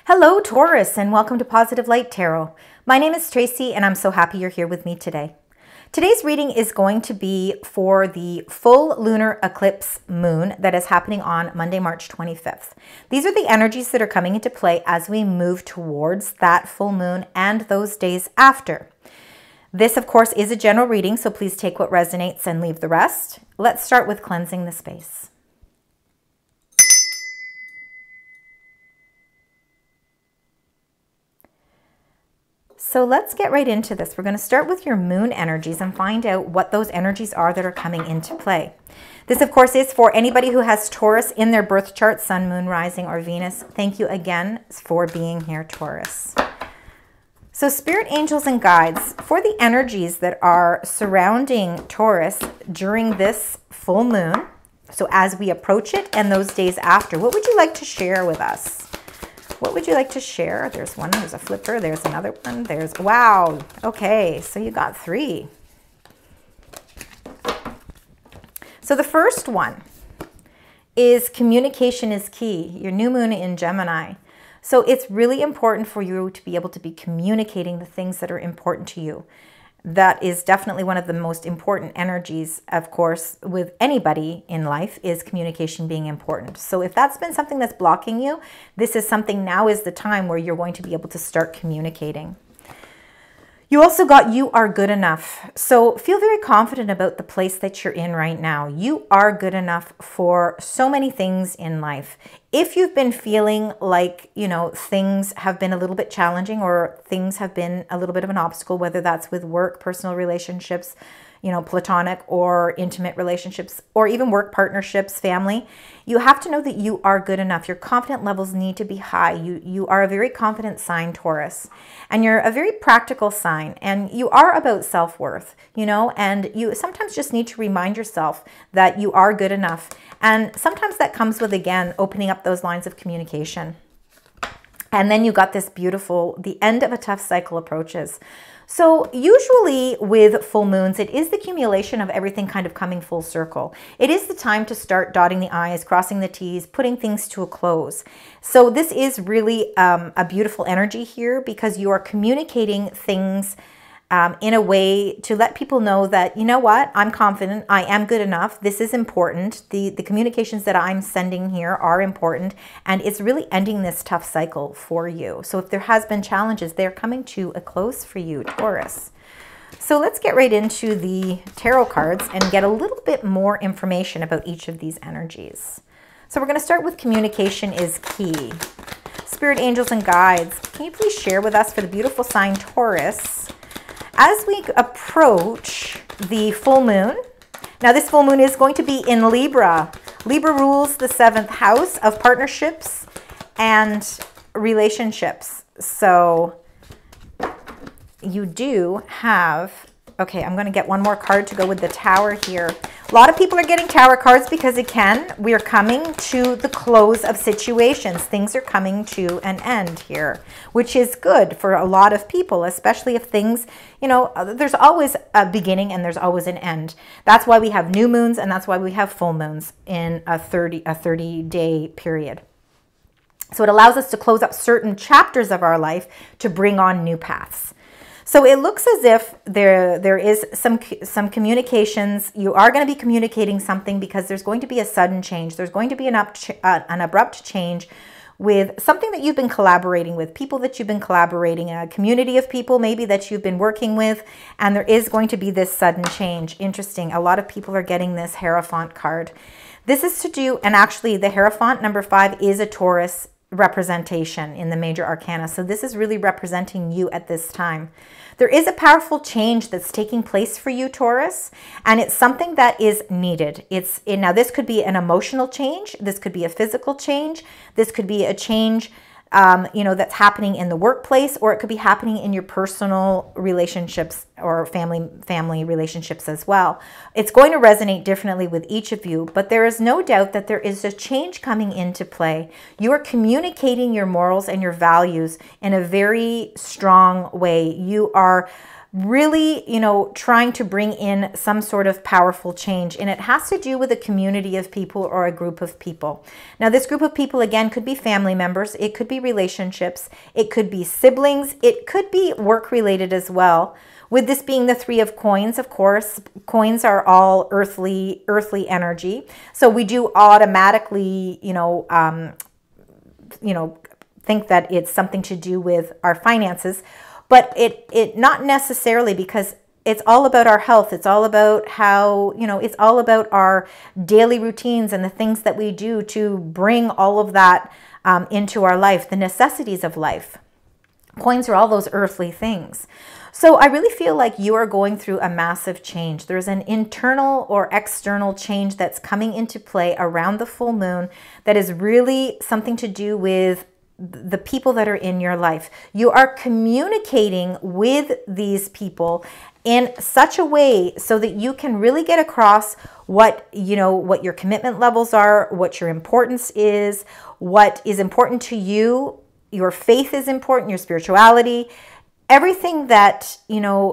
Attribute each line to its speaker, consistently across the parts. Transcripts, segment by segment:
Speaker 1: Hello, Taurus, and welcome to Positive Light Tarot. My name is Tracy, and I'm so happy you're here with me today. Today's reading is going to be for the full lunar eclipse moon that is happening on Monday, March 25th. These are the energies that are coming into play as we move towards that full moon and those days after. This, of course, is a general reading, so please take what resonates and leave the rest. Let's start with cleansing the space. So let's get right into this. We're going to start with your moon energies and find out what those energies are that are coming into play. This, of course, is for anybody who has Taurus in their birth chart, Sun, Moon, Rising, or Venus. Thank you again for being here, Taurus. So spirit angels and guides, for the energies that are surrounding Taurus during this full moon, so as we approach it and those days after, what would you like to share with us? What would you like to share? There's one, there's a flipper, there's another one, there's, wow, okay, so you got three. So the first one is communication is key, your new moon in Gemini. So it's really important for you to be able to be communicating the things that are important to you. That is definitely one of the most important energies, of course, with anybody in life, is communication being important. So if that's been something that's blocking you, this is something, now is the time where you're going to be able to start communicating. You also got you are good enough. So feel very confident about the place that you're in right now. You are good enough for so many things in life. If you've been feeling like, you know, things have been a little bit challenging or things have been a little bit of an obstacle, whether that's with work, personal relationships, you know, platonic or intimate relationships, or even work partnerships, family, you have to know that you are good enough. Your confidence levels need to be high. You are a very confident sign, Taurus, and you're a very practical sign, and you are about self-worth, you know, and you sometimes just need to remind yourself that you are good enough. And sometimes that comes with, again, opening up those lines of communication. And then you got this beautiful, the end of a tough cycle approaches. So usually with full moons, it is the accumulation of everything kind of coming full circle. It is the time to start dotting the I's, crossing the T's, putting things to a close. So this is really a beautiful energy here, because you are communicating things in a way to let people know that, you know what, I'm confident, I am good enough, this is important, the communications that I'm sending here are important, and it's really ending this tough cycle for you. So if there has been challenges, they're coming to a close for you, Taurus. So let's get right into the tarot cards and get a little bit more information about each of these energies. So we're going to start with communication is key. Spirit angels and guides, can you please share with us for the beautiful sign Taurus, as we approach the full moon? Now this full moon is going to be in Libra. Libra rules the 7th house of partnerships and relationships. So you do have, okay, I'm going to get one more card to go with the Tower here. A lot of people are getting Tower cards because, again, we are coming to the close of situations. Things are coming to an end here, which is good for a lot of people, especially if things, you know, there's always a beginning and there's always an end. That's why we have new moons, and that's why we have full moons in a 30-day period. So it allows us to close up certain chapters of our life to bring on new paths. So it looks as if there is some communications. You are going to be communicating something because there's going to be a sudden change. There's going to be an abrupt change with something that you've been collaborating with, people that you've been collaborating, a community of people maybe that you've been working with, and there is going to be this sudden change. Interesting. A lot of people are getting this Hierophant card. This is to do, and actually the Hierophant number 5 is a Taurus representation in the major arcana. So this is really representing you at this time. There is a powerful change that's taking place for you, Taurus, and it's something that is needed. Now this could be an emotional change, this could be a physical change, this could be a change you know, that's happening in the workplace, or it could be happening in your personal relationships or family relationships as well. It's going to resonate differently with each of you, but there is no doubt that there is a change coming into play. You are communicating your morals and your values in a very strong way. You are really, you know, trying to bring in some sort of powerful change. And it has to do with a community of people or a group of people. Now, this group of people, again, could be family members. It could be relationships. It could be siblings. It could be work-related as well. With this being the Three of Coins, of course, coins are all earthly energy. So we do automatically, think that it's something to do with our finances. But it not necessarily, because it's all about our health. It's all about how, it's all about our daily routines and the things that we do to bring all of that into our life, the necessities of life. Coins are all those earthly things. So I really feel like you are going through a massive change. There's an internal or external change that's coming into play around the full moon that is really something to do with the people that are in your life. You are communicating with these people in such a way so that you can really get across what your commitment levels are, what your importance is, what is important to you. Your faith is important, your spirituality, everything that,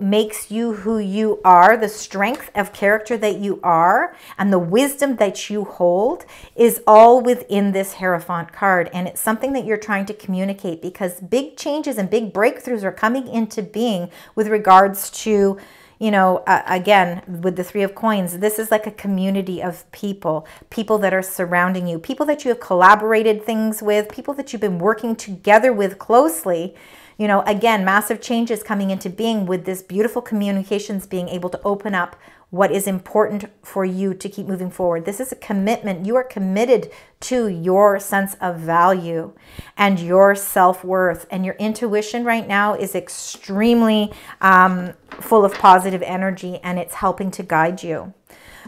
Speaker 1: makes you who you are, the strength of character that you are, and the wisdom that you hold is all within this Hierophant card. And it's something that you're trying to communicate, because big changes and big breakthroughs are coming into being with regards to, again, with the Three of Coins. This is like a community of people that are surrounding you, people that you have collaborated things with, people that you've been working together with closely. Again, massive changes coming into being with this beautiful communications being able to open up what is important for you to keep moving forward. This is a commitment. You are committed to your sense of value and your self-worth. And your intuition right now is extremely full of positive energy, and it's helping to guide you.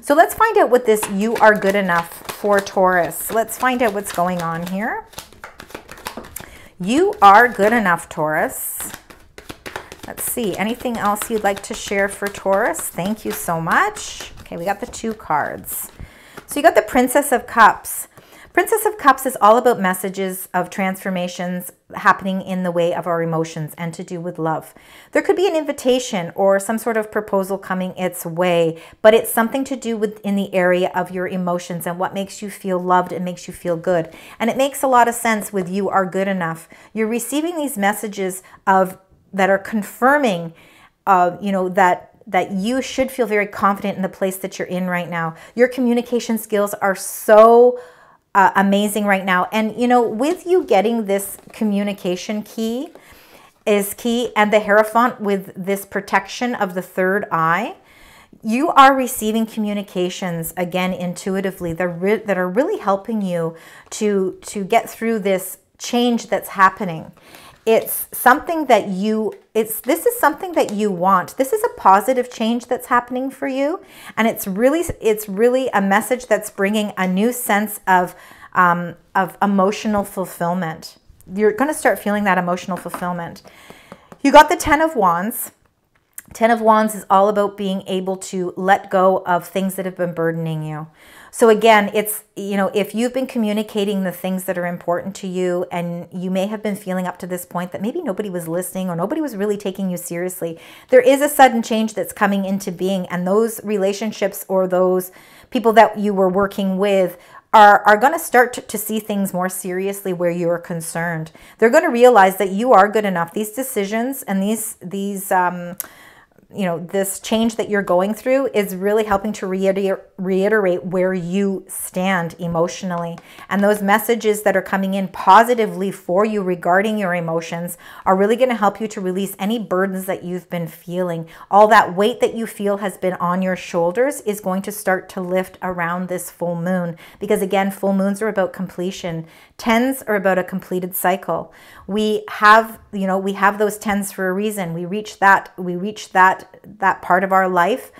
Speaker 1: So let's find out what this "you are good enough" for Taurus. Let's find out what's going on here. You are good enough, Taurus. Let's see. Anything else you'd like to share for Taurus? Thank you so much. Okay, we got the 2 cards. So you got the Princess of Cups. Princess of Cups is all about messages of transformations happening in the way of our emotions and to do with love. There could be an invitation or some sort of proposal coming its way, but it's something to do with in the area of your emotions and what makes you feel loved and makes you feel good. And it makes a lot of sense with "you are good enough." You're receiving these messages that are confirming, that you should feel very confident in the place that you're in right now. Your communication skills are so amazing right now. And, with you getting this communication key and the Hierophant with this protection of the third eye, you are receiving communications, again, intuitively, that are really helping you to get through this change that's happening. It's something that this is something that you want. This is a positive change that's happening for you. And it's really a message that's bringing a new sense of emotional fulfillment. You're going to start feeling that emotional fulfillment. You got the 10 of Wands. 10 of Wands is all about being able to let go of things that have been burdening you. So again, it's, if you've been communicating the things that are important to you, and you may have been feeling up to this point that maybe nobody was listening or nobody was really taking you seriously, there is a sudden change that's coming into being, and those relationships or those people that you were working with are going to start to see things more seriously where you're concerned. They're going to realize that you are good enough. These decisions and this change that you're going through is really helping to reiterate where you stand emotionally. And those messages that are coming in positively for you regarding your emotions are really going to help you to release any burdens that you've been feeling. All that weight that you feel has been on your shoulders is going to start to lift around this full moon. Because again, full moons are about completion. 10s are about a completed cycle. We have those 10s for a reason. We reach that part of our life,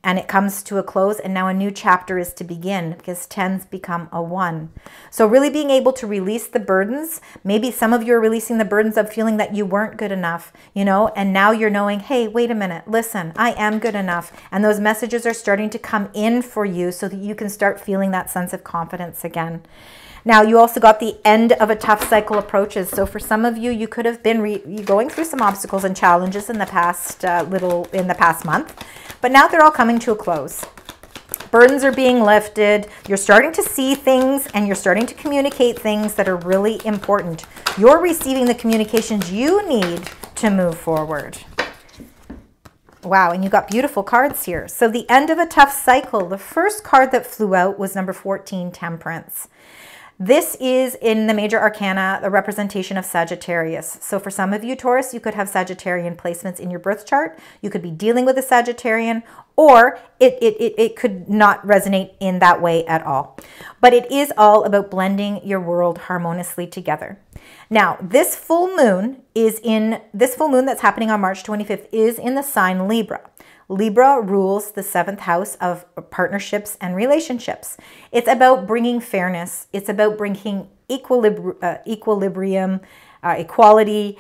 Speaker 1: and it comes to a close, and now a new chapter is to begin, because 10s become a 1. So really being able to release the burdens. Maybe some of you are releasing the burdens of feeling that you weren't good enough, and now you're knowing, hey, wait a minute, listen, I am good enough. And those messages are starting to come in for you so that you can start feeling that sense of confidence again. Now, you also got the end of a tough cycle approaches. So for some of you, you could have been going through some obstacles and challenges in the past month, but now they're all coming to a close. Burdens are being lifted. You're starting to see things and you're starting to communicate things that are really important. You're receiving the communications you need to move forward. Wow, and you got beautiful cards here. So the end of a tough cycle. The first card that flew out was number 14, Temperance. This is in the major arcana, the representation of Sagittarius. So for some of you, Taurus, you could have Sagittarian placements in your birth chart. You could be dealing with a Sagittarian, or it could not resonate in that way at all. But it is all about blending your world harmoniously together. Now, this full moon that's happening on March 25th is in the sign Libra. Libra rules the 7th house of partnerships and relationships. It's about bringing fairness. It's about bringing equilibrium, equality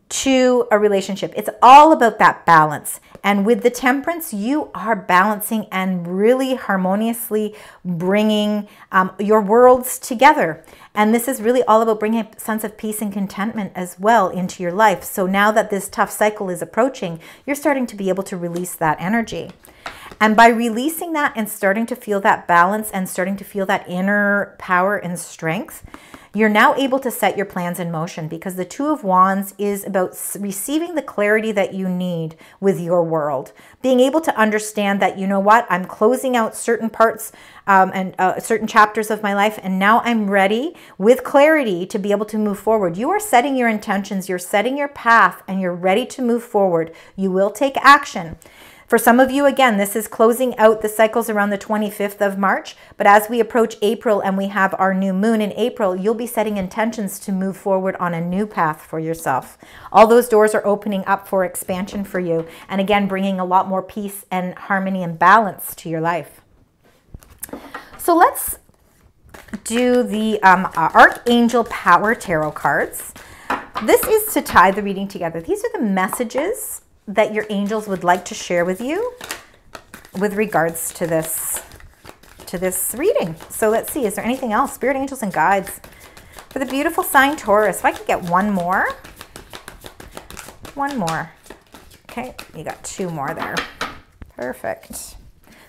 Speaker 1: to a relationship. It's all about that balance. And with the Temperance, you are balancing and really harmoniously bringing your worlds together. And this is really all about bringing a sense of peace and contentment as well into your life. So now that this tough cycle is approaching, you're starting to be able to release that energy. And by releasing that and starting to feel that balance and starting to feel that inner power and strength, you're now able to set your plans in motion, because the Two of Wands is about receiving the clarity that you need with your world. Being able to understand that, you know what, I'm closing out certain parts and certain chapters of my life, and now I'm ready with clarity to be able to move forward. You are setting your intentions, you're setting your path, and you're ready to move forward. You will take action. For some of you, again, this is closing out the cycles around the 25th of March. But as we approach April and we have our new moon in April, you'll be setting intentions to move forward on a new path for yourself. All those doors are opening up for expansion for you. And again, bringing a lot more peace and harmony and balance to your life. So let's do the Archangel Power Tarot cards. This is to tie the reading together. These are the messages that your angels would like to share with you with regards to this reading. So let's see, is there anything else? Spirit, angels, and guides for the beautiful sign Taurus. If I could get one more. One more. Okay, you got two more there. Perfect.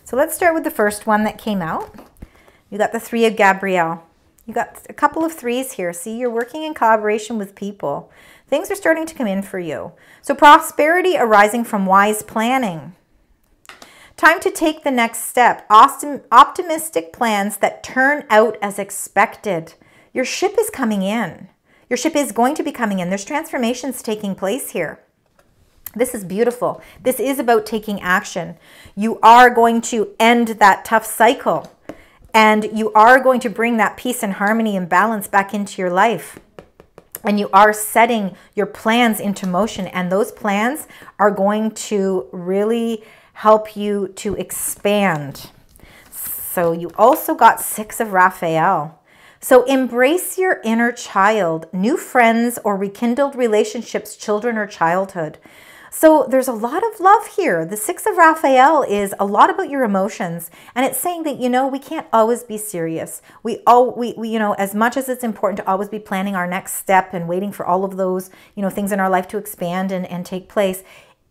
Speaker 1: So let's start with the first one that came out. You got the Three of Gabrielle. You got a couple of threes here. See, you're working in collaboration with people. Things are starting to come in for you. So prosperity arising from wise planning. Time to take the next step. Optimistic plans that turn out as expected. Your ship is coming in. Your ship is going to be coming in. There's transformations taking place here. This is beautiful. This is about taking action. You are going to end that tough cycle. And you are going to bring that peace and harmony and balance back into your life. And you are setting your plans into motion. And those plans are going to really help you to expand. So you also got Six of Raphael. So embrace your inner child, new friends or rekindled relationships, children or childhood. So there's a lot of love here. The Six of Raphael is a lot about your emotions. And it's saying that, you know, we can't always be serious. We you know, as much as it's important to always be planning our next step and waiting for all of those, you know, things in our life to expand and take place,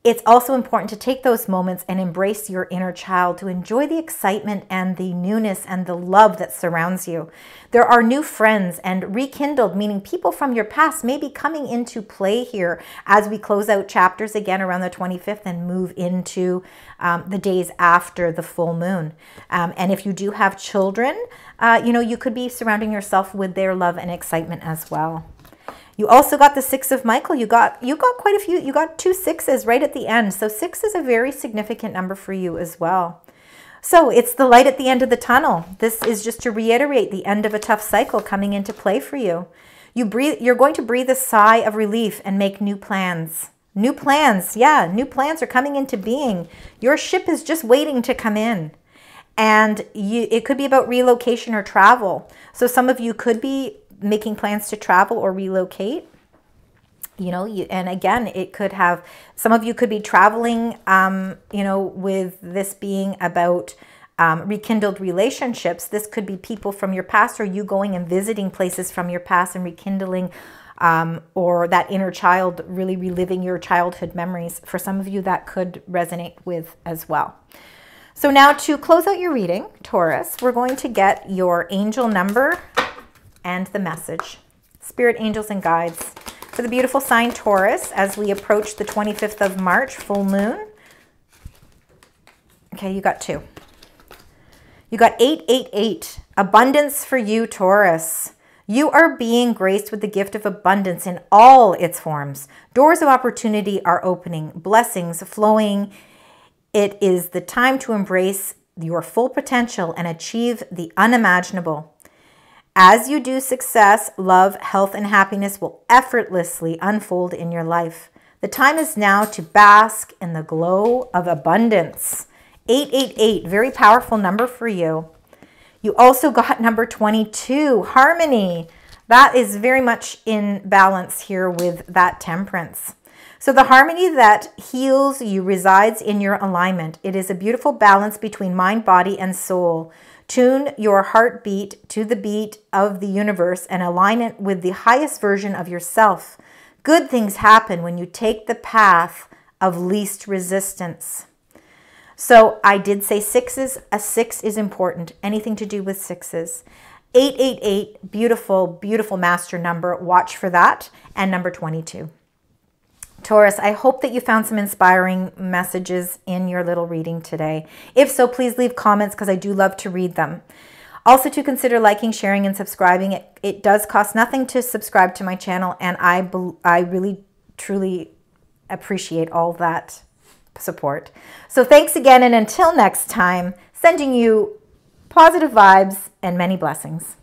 Speaker 1: it's also important to take those moments and embrace your inner child, to enjoy the excitement and the newness and the love that surrounds you. There are new friends and rekindled, meaning people from your past may be coming into play here as we close out chapters again around the 25th and move into the days after the full moon. And if you do have children, you know, you could be surrounding yourself with their love and excitement as well. You also got the Six of Michael. You got quite a few. You got two sixes right at the end. So 6 is a very significant number for you as well. So it's the light at the end of the tunnel. This is just to reiterate the end of a tough cycle coming into play for you. You're going to breathe a sigh of relief and make new plans. New plans. Yeah, new plans are coming into being. Your ship is just waiting to come in. And it could be about relocation or travel. So some of you could be making plans to travel or relocate, you know, and again, it could have, some of you could be traveling, you know, with this being about rekindled relationships. This could be people from your past, or you going and visiting places from your past and rekindling, or that inner child, really reliving your childhood memories. For some of you, that could resonate with as well. So now to close out your reading, Taurus, we're going to get your angel number and the message. Spirit, angels, and guides for the beautiful sign Taurus as we approach the 25th of March, full moon. Okay, you got 2. You got 888, abundance for you, Taurus. You are being graced with the gift of abundance in all its forms. Doors of opportunity are opening, blessings flowing. It is the time to embrace your full potential and achieve the unimaginable. As you do, success, love, health, and happiness will effortlessly unfold in your life. The time is now to bask in the glow of abundance. 888, very powerful number for you. You also got number 22, harmony. That is very much in balance here with that temperance. So the harmony that heals you resides in your alignment. It is a beautiful balance between mind, body, and soul. Tune your heartbeat to the beat of the universe and align it with the highest version of yourself. Good things happen when you take the path of least resistance. So I did say sixes. A 6 is important. Anything to do with sixes. 888, beautiful, beautiful master number. Watch for that. And number 22. Taurus, I hope that you found some inspiring messages in your little reading today. If so, please leave comments because I do love to read them. Also, to consider liking, sharing, and subscribing. It does cost nothing to subscribe to my channel, and I really, truly appreciate all that support. So thanks again, and until next time, sending you positive vibes and many blessings.